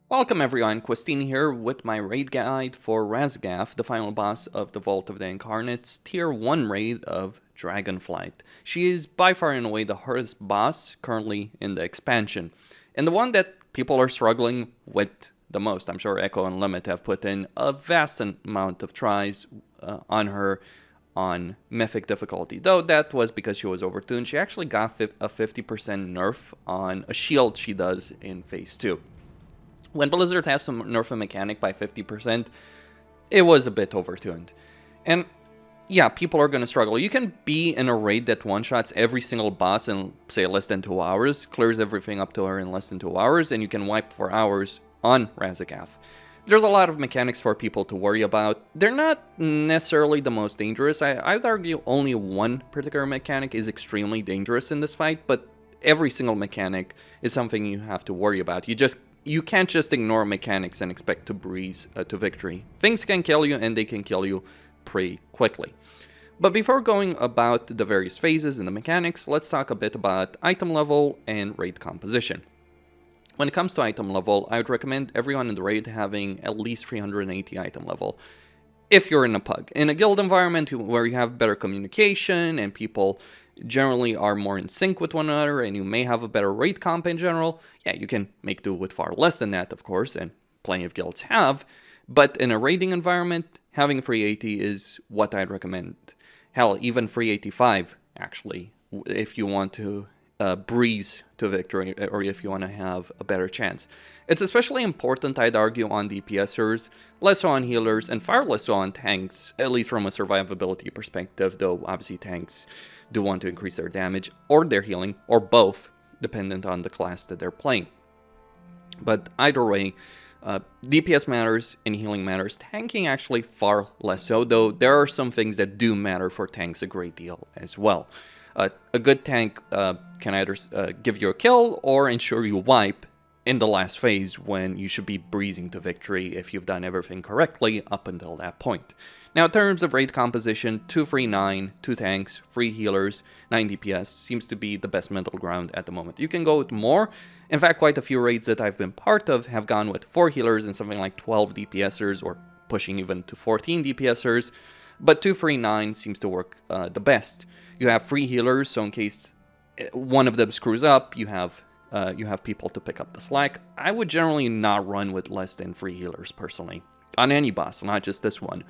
Welcome everyone, Costin here with my raid guide for Raszageth, the final boss of the Vault of the Incarnates, tier 1 raid of Dragonflight. She is by far and away the hardest boss currently in the expansion, and the one that people are struggling with the most. I'm sure Echo and Limit have put in a vast amount of tries on her on Mythic difficulty, though that was because she was overtuned. She actually got a 50% nerf on a shield she does in Phase 2. When Blizzard has to nerf a mechanic by 50%, it was a bit overtuned. And yeah, people are going to struggle. You can be in a raid that one-shots every single boss in, say, less than 2 hours, clears everything up to her in less than 2 hours, and you can wipe for hours on Raszageth. There's a lot of mechanics for people to worry about. They're not necessarily the most dangerous. I would argue only one particular mechanic is extremely dangerous in this fight, but every single mechanic is something you have to worry about. You can't just ignore mechanics and expect to breeze to victory. Things can kill you, and they can kill you pretty quickly. But before going about the various phases and the mechanics, let's talk a bit about item level and raid composition. When it comes to item level, I would recommend everyone in the raid having at least 380 item level. If you're in a pug. In a guild environment where you have better communication and people generally are more in sync with one another and you may have a better raid comp in general, yeah, you can make do with far less than that, of course, and plenty of guilds have. But in a raiding environment, having 380 is what I'd recommend. Hell, even 385, actually, if you want to breeze to victory, or if you want to have a better chance. It's especially important, I'd argue, on DPSers, less so on healers, and far less so on tanks, at least from a survivability perspective, though obviously tanks do want to increase their damage, or their healing, or both, dependent on the class that they're playing. But either way, DPS matters and healing matters. Tanking actually far less so, though there are some things that do matter for tanks a great deal as well. A good tank can either give you a kill or ensure you wipe in the last phase when you should be breezing to victory if you've done everything correctly up until that point. Now, in terms of raid composition, 2-3-9, 2 tanks, 3 healers, 9 DPS seems to be the best middle ground at the moment. You can go with more. In fact, quite a few raids that I've been part of have gone with 4 healers and something like 12 DPSers, or pushing even to 14 DPSers. But 2-3-9 seems to work the best. You have 3 healers, so in case one of them screws up, you have people to pick up the slack. I would generally not run with less than 3 healers, personally, on any boss, not just this one.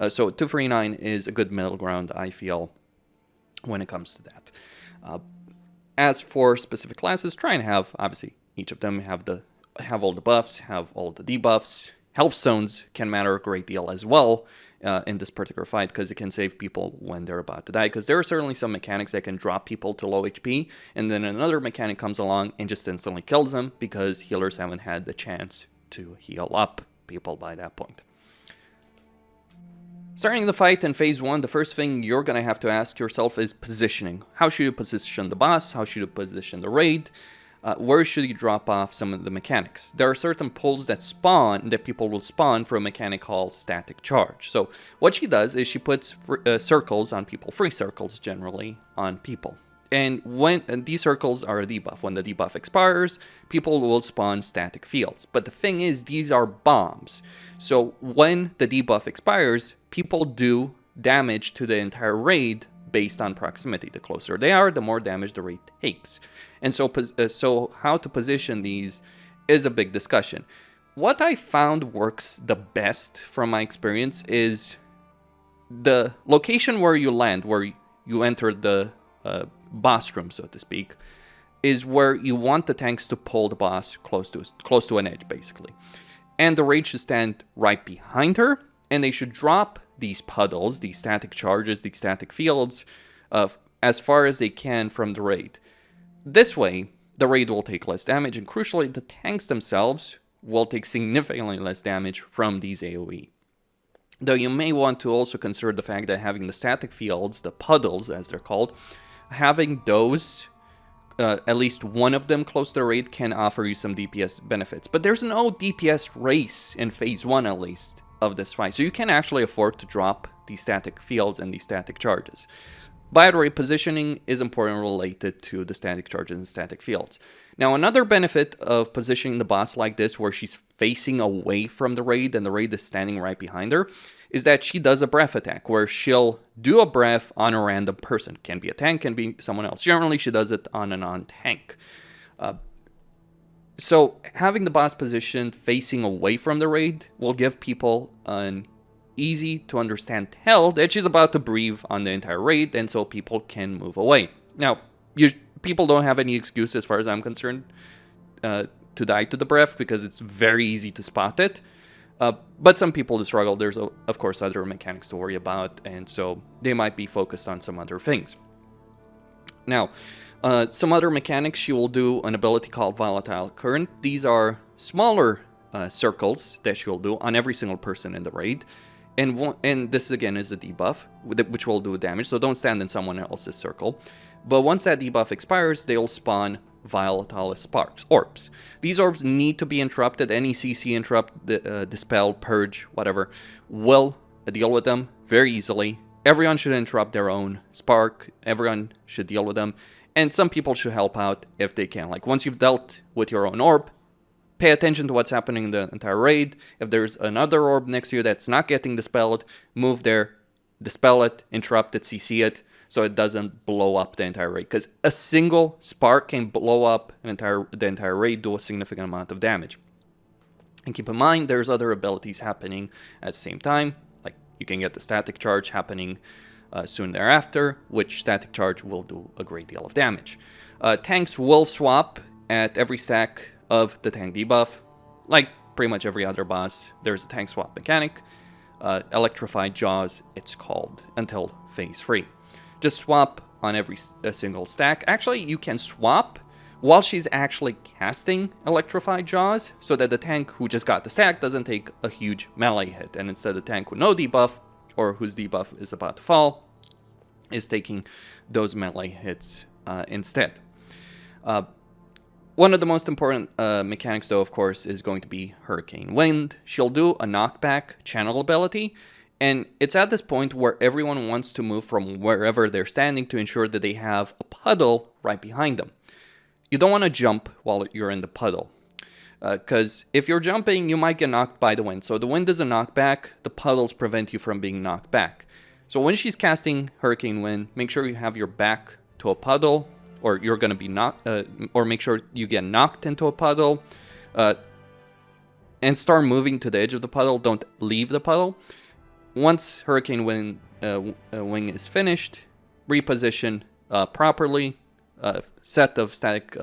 So 2-3-9 is a good middle ground, I feel, when it comes to that. As for specific classes, try and have, obviously, each of them have all the buffs, have all the debuffs. Health stones can matter a great deal as well in this particular fight, because it can save people when they're about to die, because there are certainly some mechanics that can drop people to low HP, and then another mechanic comes along and just instantly kills them because healers haven't had the chance to heal up people by that point. Starting the fight in Phase 1, the first thing you're going to have to ask yourself is positioning. How should you position the boss? How should you position the raid? Where should you drop off some of the mechanics? There are certain pulls that people will spawn for a mechanic called Static Charge. So what she does is she puts circles on people, free circles generally, on people. And these circles are a debuff. When the debuff expires, people will spawn static fields. But the thing is, these are bombs. So when the debuff expires, people do damage to the entire raid based on proximity. The closer they are, the more damage the raid takes. And so how to position these is a big discussion. What I found works the best from my experience is the location where you land, where you enter the boss room, so to speak, is where you want the tanks to pull the boss close to an edge, basically. And the raid should stand right behind her, and they should drop these puddles, these static charges, these static fields, as far as they can from the raid. This way, the raid will take less damage, and crucially, the tanks themselves will take significantly less damage from these AoE. Though you may want to also consider the fact that having the static fields, the puddles as they're called, having those, at least one of them close to the raid, can offer you some DPS benefits. But there's no DPS race in Phase 1 at least of this fight, so you can actually afford to drop these static fields and these static charges. By the way, positioning is important related to the static charges and static fields. Now, another benefit of positioning the boss like this, where she's facing away from the raid and the raid is standing right behind her, is that she does a breath attack, where she'll do a breath on a random person. Can be a tank, can be someone else. Generally, she does it on a non-tank. So having the boss positioned facing away from the raid will give people an easy to understand tell that she's about to breathe on the entire raid, and so people can move away. Now, people don't have any excuse as far as I'm concerned to die to the breath, because it's very easy to spot it. But some people do struggle. There's, of course, other mechanics to worry about, and so they might be focused on some other things. Now, some other mechanics, she will do an ability called Volatile Current. These are smaller circles that she will do on every single person in the raid. And this, again, is a debuff, which will do damage, so don't stand in someone else's circle. But once that debuff expires, they'll spawn volatile sparks, orbs. These orbs need to be interrupted. Any CC interrupt, dispel, purge, whatever, will deal with them very easily. Everyone should interrupt their own spark. Everyone should deal with them. And some people should help out if they can. Like, once you've dealt with your own orb, pay attention to what's happening in the entire raid. If there's another orb next to you that's not getting dispelled, move there, dispel it, interrupt it, CC it, so it doesn't blow up the entire raid. Because a single spark can blow up the entire raid, do a significant amount of damage. And keep in mind, there's other abilities happening at the same time. Like, you can get the static charge happening soon thereafter, which static charge will do a great deal of damage. Tanks will swap at every stack of the tank debuff. Like pretty much every other boss, there's a tank swap mechanic. Electrified Jaws, it's called, until phase 3. Just swap on every single stack. Actually, you can swap while she's actually casting Electrified Jaws, so that the tank who just got the stack doesn't take a huge melee hit, and instead the tank with no debuff, or whose debuff is about to fall, is taking those melee hits instead. One of the most important mechanics, though, of course, is going to be Hurricane Wind. She'll do a knockback channel ability, and it's at this point where everyone wants to move from wherever they're standing to ensure that they have a puddle right behind them. You don't want to jump while you're in the puddle, because if you're jumping, you might get knocked by the wind. So the wind is a knockback, the puddles prevent you from being knocked back. So when she's casting Hurricane Wind, make sure you have your back to a puddle, or you're going to be knocked, or make sure you get knocked into a puddle, and start moving to the edge of the puddle. Don't leave the puddle. Once Hurricane Wind wing is finished, reposition properly. Set of static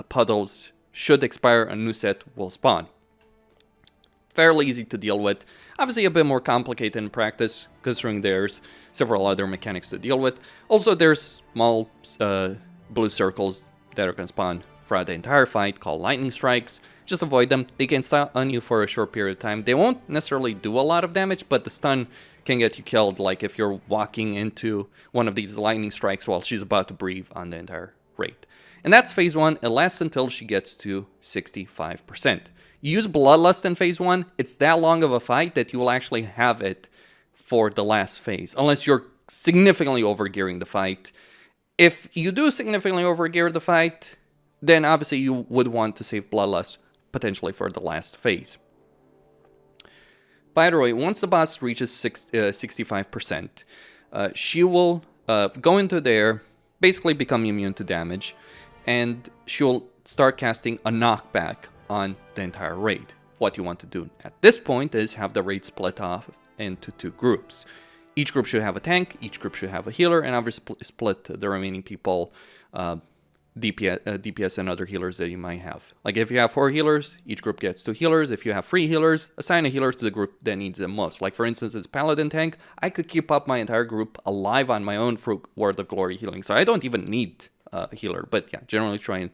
puddles should expire, a new set will spawn. Fairly easy to deal with. Obviously a bit more complicated in practice, considering there's several other mechanics to deal with. Also, there's small blue circles that are going to spawn throughout the entire fight called lightning strikes. Just avoid them. They can stun you for a short period of time. They won't necessarily do a lot of damage, but the stun can get you killed, like if you're walking into one of these lightning strikes while she's about to breathe on the entire raid. And that's phase 1. It lasts until she gets to 65%. You use Bloodlust in phase 1, it's that long of a fight that you will actually have it for the last phase, unless you're significantly overgearing the fight. If you do significantly overgear the fight, then obviously you would want to save Bloodlust potentially for the last phase. By the way, once the boss reaches 65%, she will go into there, basically become immune to damage, and she'll start casting a knockback on the entire raid. What you want to do at this point is have the raid split off into 2 groups. Each group should have a tank, each group should have a healer, and obviously split the remaining people, DPS and other healers that you might have. Like if you have 4 healers, each group gets 2 healers. If you have 3 healers, assign a healer to the group that needs them most. Like for instance, it's Paladin tank. I could keep up my entire group alive on my own through Word of Glory healing. So I don't even need a healer. But yeah, generally try and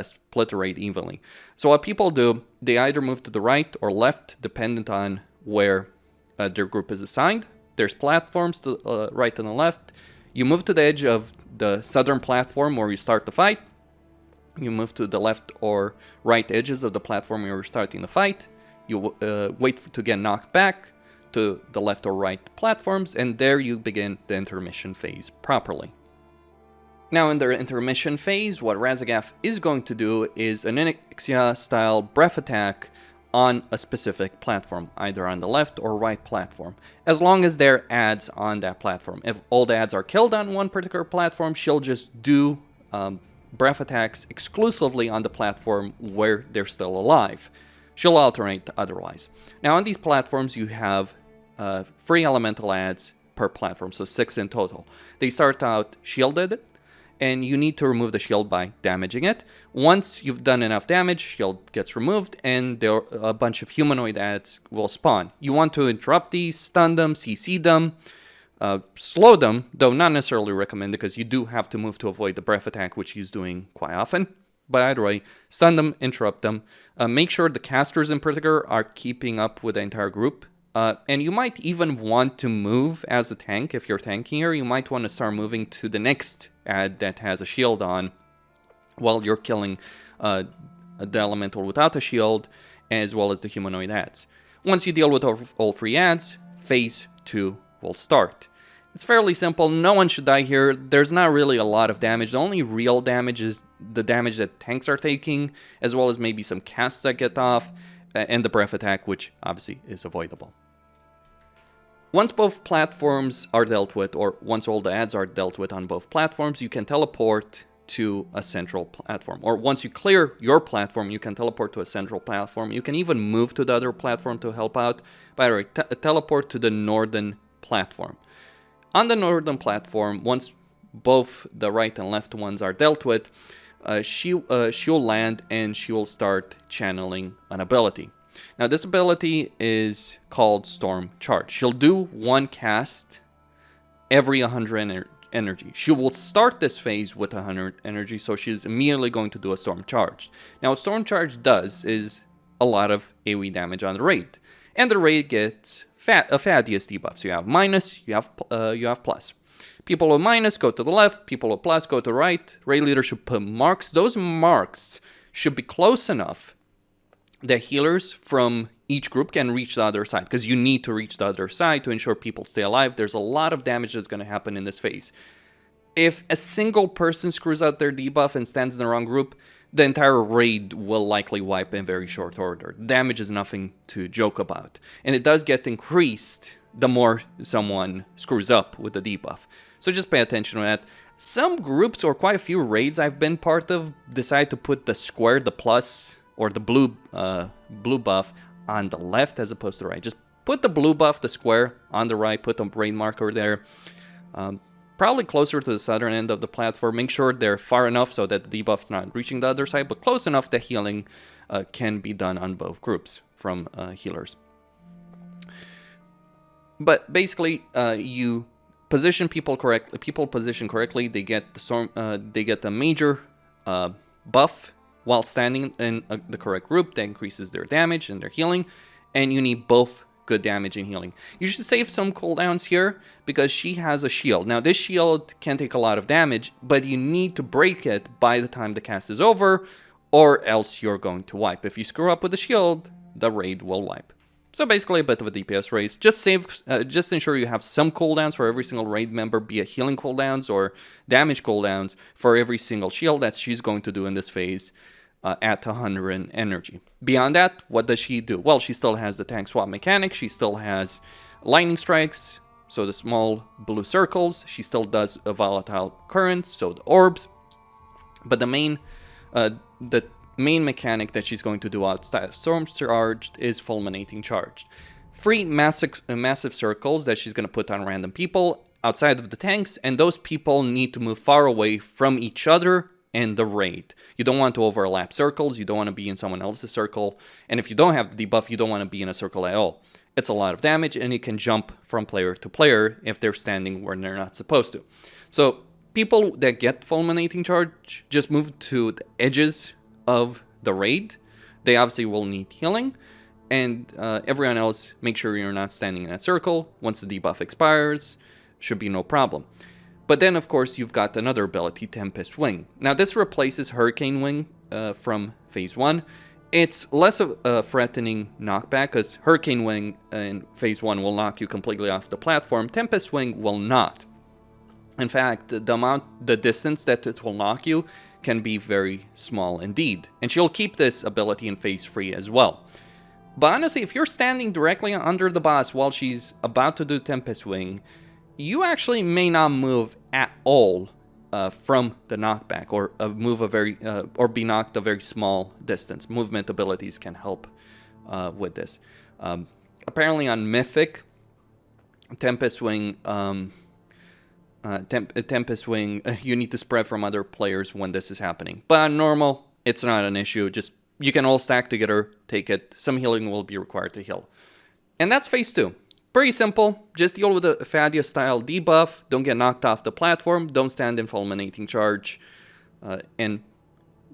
split the raid evenly. So what people do, they either move to the right or left, dependent on where their group is assigned. There's platforms to right and the left. You move to the edge of the southern platform where you start the fight. You move to the left or right edges of the platform where you're starting the fight. You wait to get knocked back. to the left or right platforms, and there you begin the intermission phase properly. Now in the intermission phase, what Raszageth is going to do is an Onyxia-style breath attack on a specific platform, either on the left or right platform, as long as there are adds on that platform. If all the adds are killed on one particular platform, she'll just do breath attacks exclusively on the platform where they're still alive. She'll alternate otherwise. Now on these platforms you have 3 elemental adds per platform, so 6 in total. They start out shielded, and you need to remove the shield by damaging it. Once you've done enough damage, shield gets removed, and there a bunch of humanoid adds will spawn. You want to interrupt these, stun them, CC them, slow them, though not necessarily recommended because you do have to move to avoid the breath attack, which he's doing quite often. But either way, stun them, interrupt them. Make sure the casters in particular are keeping up with the entire group. And you might even want to move as a tank. If you're tanking here, you might want to start moving to the next ad that has a shield on while you're killing the elemental without a shield, as well as the humanoid ads. Once you deal with all 3 ads, phase 2 will start. It's fairly simple. No one should die here. There's not really a lot of damage. The only real damage is the damage that tanks are taking, as well as maybe some casts that get off, and the breath attack, which obviously is avoidable. Once both platforms are dealt with, or once all the adds are dealt with on both platforms, you can teleport to a central platform. Or once you clear your platform, you can teleport to a central platform. You can even move to the other platform to help out. By the way, teleport to the northern platform. On the northern platform, once both the right and left ones are dealt with, she'll land and she will start channeling an ability. Now this ability is called Storm Charge. She'll do 1 cast every 100 energy. She will start this phase with 100 energy, so she's immediately going to do a Storm Charge. Now what Storm Charge does is a lot of AoE damage on the raid. And the raid gets a fat DSD buff. So you have minus, you have plus. People with minus go to the left, people with plus go to the right. Raid leader should put marks. Those marks should be close enough that healers from each group can reach the other side, because you need to reach the other side to ensure people stay alive. There's a lot of damage that's going to happen in this phase. If a single person screws out their debuff and stands in the wrong group, the entire raid will likely wipe in very short order. Damage is nothing to joke about. And it does get increased the more someone screws up with the debuff. So just pay attention to that. Some groups, or quite a few raids I've been part of, decide to put the square, the plus, or the blue buff on the left as opposed to the right. Just put the blue buff, the square, on the right, put the raid marker there. Probably closer to the southern end of the platform. Make sure they're far enough so that the debuff's not reaching the other side, but close enough that healing can be done on both groups from healers. But basically, you position people correctly. People position correctly. They get the storm. They get the major buff while standing in the correct group. That increases their damage and their healing, and you need both good damage and healing. You should save some cooldowns here because she has a shield. Now this shield can take a lot of damage, but you need to break it by the time the cast is over, or else you're going to wipe. If you screw up with the shield, the raid will wipe. So basically a bit of a DPS race. Just ensure you have some cooldowns for every single raid member, be it healing cooldowns or damage cooldowns for every single shield that she's going to do in this phase. At 100 energy. Beyond that, what does she do? Well, she still has the tank swap mechanic. She still has lightning strikes, so the small blue circles. She still does a volatile currents, so the orbs. But the main mechanic that she's going to do outside of Storm Charged is Fulminating Charged. 3 massive circles that she's going to put on random people outside of the tanks, and those people need to move far away from each other and the raid. You don't want to overlap circles, you don't want to be in someone else's circle, and if you don't have the debuff, you don't want to be in a circle at all. It's a lot of damage, and it can jump from player to player if they're standing where they're not supposed to. So people that get Fulminating Charge just move to the edges of the raid. They obviously will need healing, and everyone else, make sure you're not standing in that circle. Once the debuff expires, should be no problem. But then, of course, you've got another ability, Tempest Wing. Now, this replaces Hurricane Wing from Phase 1. It's less of a threatening knockback, because Hurricane Wing in Phase 1 will knock you completely off the platform. Tempest Wing will not. In fact, the distance that it will knock you can be very small indeed. And she'll keep this ability in Phase 3 as well. But honestly, if you're standing directly under the boss while she's about to do Tempest Wing, you actually may not move at all from the knockback, or move a very or be knocked a very small distance. Movement abilities can help with this. Apparently on Mythic, Tempest Wing, Tempest Wing, you need to spread from other players when this is happening. But on normal, it's not an issue. Just you can all stack together, take it. Some healing will be required to heal, and that's Phase 2. Pretty simple. Just deal with the Fadia style debuff. Don't get knocked off the platform. Don't stand in fulminating charge. And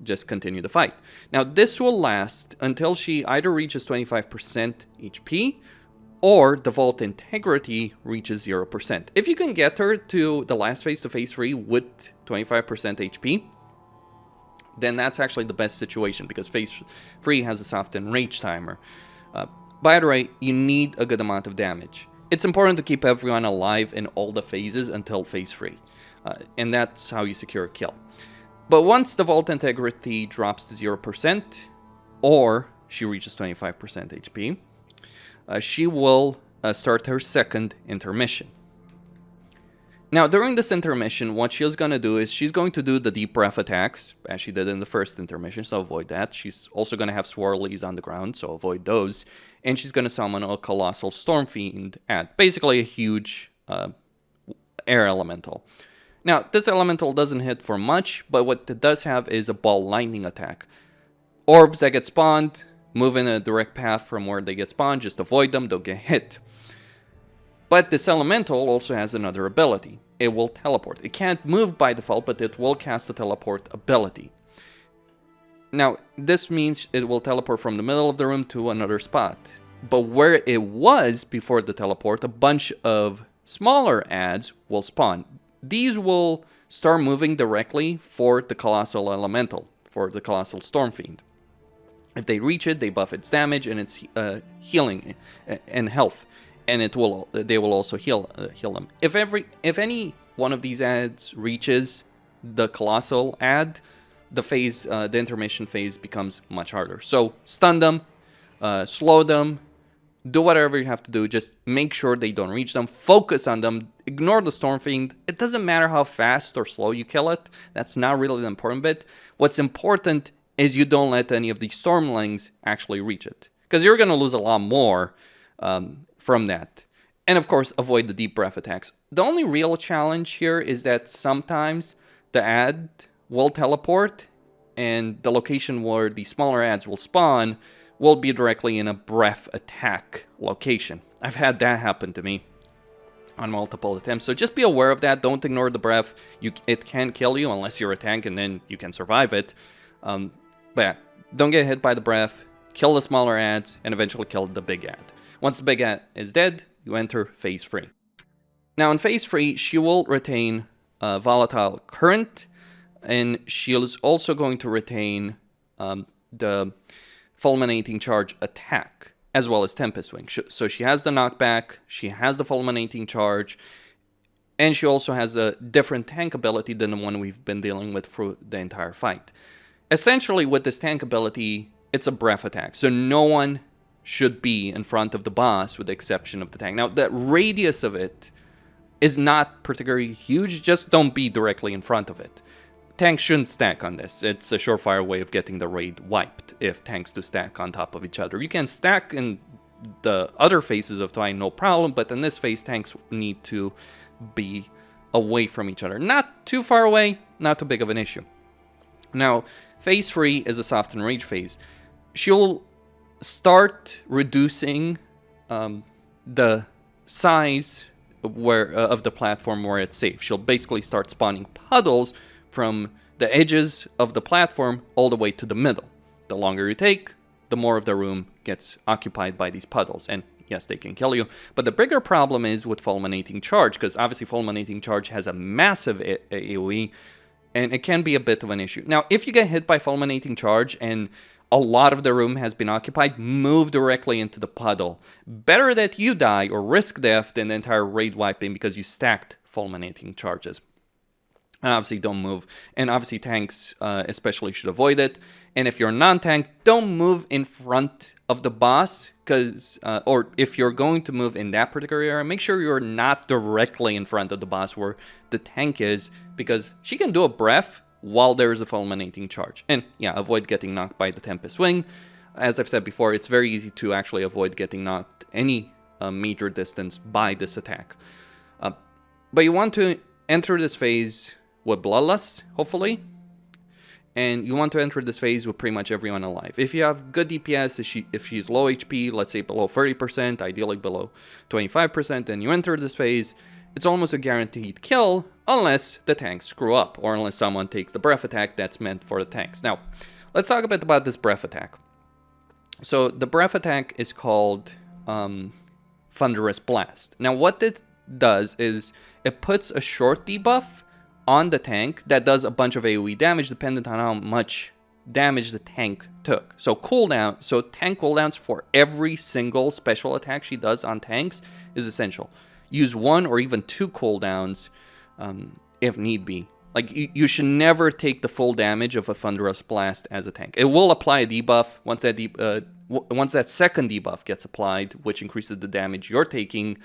just continue the fight. Now, this will last until she either reaches 25% HP or the Vault Integrity reaches 0%. If you can get her to the last phase, to Phase 3, with 25% HP, then that's actually the best situation, because Phase 3 has a softened rage timer. By the way, you need a good amount of damage. It's important to keep everyone alive in all the phases until Phase 3. And that's how you secure a kill. But once the Vault Integrity drops to 0%, or she reaches 25% HP, she will start her second intermission. Now, during this intermission, what she's going to do is she's going to do the deep breath attacks, as she did in the first intermission, so avoid that. She's also going to have swirlies on the ground, so avoid those. And she's going to summon a colossal storm fiend at basically a huge air elemental. Now, this elemental doesn't hit for much, but what it does have is a ball lightning attack. Orbs that get spawned, move in a direct path from where they get spawned, just avoid them, don't get hit. But this elemental also has another ability. It will teleport. It can't move by default, but it will cast a teleport ability. Now, this means it will teleport from the middle of the room to another spot. But where it was before the teleport, a bunch of smaller adds will spawn. These will start moving directly for the Colossal Elemental, for the Colossal Storm Fiend. If they reach it, they buff its damage and its healing and health. And they will also heal them. If any one of these adds reaches the Colossal add, the intermission phase becomes much harder. So stun them, slow them, do whatever you have to do. Just make sure they don't reach them. Focus on them. Ignore the Storm Fiend. It doesn't matter how fast or slow you kill it. That's not really the important bit. What's important is you don't let any of these Stormlings actually reach it, because you're going to lose a lot more from that. And of course, avoid the deep breath attacks. The only real challenge here is that sometimes the ad will teleport, and the location where the smaller ads will spawn will be directly in a breath attack location. I've had that happen to me on multiple attempts, so just be aware of that. Don't ignore the breath. It can kill you unless you're a tank, and then you can survive it. But yeah, don't get hit by the breath, kill the smaller ads, and eventually kill the big ad. Once the big ad is dead, you enter Phase 3. Now in Phase 3, she will retain Volatile Current, and she is also going to retain the Fulminating Charge attack, as well as Tempest Wing. So she has the knockback, she has the Fulminating Charge, and she also has a different tank ability than the one we've been dealing with through the entire fight. Essentially, with this tank ability, it's a breath attack, so no one should be in front of the boss with the exception of the tank. Now, the radius of it is not particularly huge, just don't be directly in front of it. Tanks shouldn't stack on this. It's a surefire way of getting the raid wiped if tanks do stack on top of each other. You can stack in the other phases of Twine, no problem, but in this phase, tanks need to be away from each other. Not too far away, not too big of an issue. Now, Phase 3 is a soft and rage phase. She'll start reducing the size of the platform where it's safe. She'll basically start spawning puddles from the edges of the platform all the way to the middle. The longer you take, the more of the room gets occupied by these puddles. And yes, they can kill you. But the bigger problem is with Fulminating Charge, because obviously Fulminating Charge has a massive AoE, and it can be a bit of an issue. Now, if you get hit by Fulminating Charge and a lot of the room has been occupied, move directly into the puddle. Better that you die or risk death than the entire raid wiping because you stacked fulminating charges. And obviously don't move. And obviously tanks especially should avoid it. And if you're non-tank, don't move in front of the boss, because or if you're going to move in that particular area, make sure you're not directly in front of the boss where the tank is, because she can do a breath while there is a fulminating charge. And yeah, avoid getting knocked by the Tempest Wing. As I've said before, it's very easy to actually avoid getting knocked any major distance by this attack. But you want to enter this phase with Bloodlust, hopefully. And you want to enter this phase with pretty much everyone alive. If you have good DPS, if she's low HP, let's say below 30%, ideally below 25%, and you enter this phase, it's almost a guaranteed kill, unless the tanks screw up, or unless someone takes the breath attack that's meant for the tanks. Now, let's talk a bit about this breath attack. So, the breath attack is called Thunderous Blast. Now, what it does is, it puts a short debuff on the tank that does a bunch of AoE damage dependent on how much damage the tank took. So tank cooldowns for every single special attack she does on tanks is essential. Use 1 or even 2 cooldowns if need be. Like, you should never take the full damage of a Thunderous Blast as a tank. It will apply a debuff once that second debuff gets applied, which increases the damage you're taking.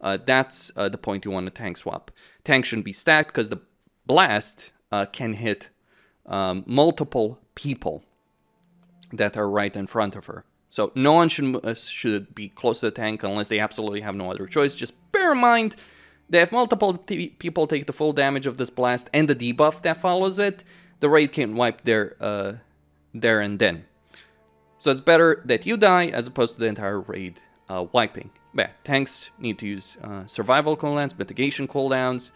That's the point you want to tank swap. Tank shouldn't be stacked because the blast can hit multiple people that are right in front of her. So no one should be close to the tank unless they absolutely have no other choice. Just bear in mind that if multiple people take the full damage of this blast and the debuff that follows it, the raid can wipe there and then. So it's better that you die as opposed to the entire raid wiping. But tanks need to use survival cooldowns, mitigation cooldowns,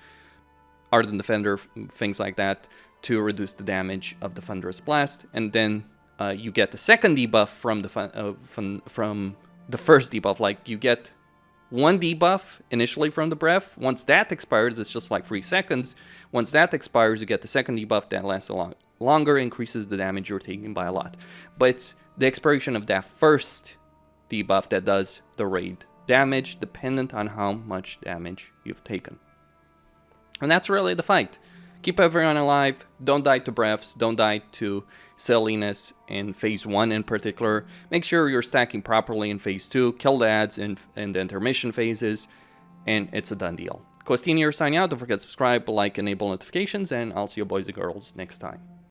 Ardent Defender, things like that, to reduce the damage of the Thunderous Blast, and then you get the second debuff from the first debuff. Like, you get 1 debuff initially from the breath. Once that expires, it's just like 3 seconds. Once that expires, you get the second debuff that lasts a lot longer, increases the damage you're taking by a lot. But it's the expiration of that first debuff that does the raid damage, dependent on how much damage you've taken. And that's really the fight. Keep everyone alive, don't die to breaths, don't die to silliness in phase 1 in particular. Make sure you're stacking properly in phase 2, kill the ads in the intermission phases, and it's a done deal. Costin here signing out. Don't forget to subscribe, like, enable notifications, and I'll see you boys and girls next time.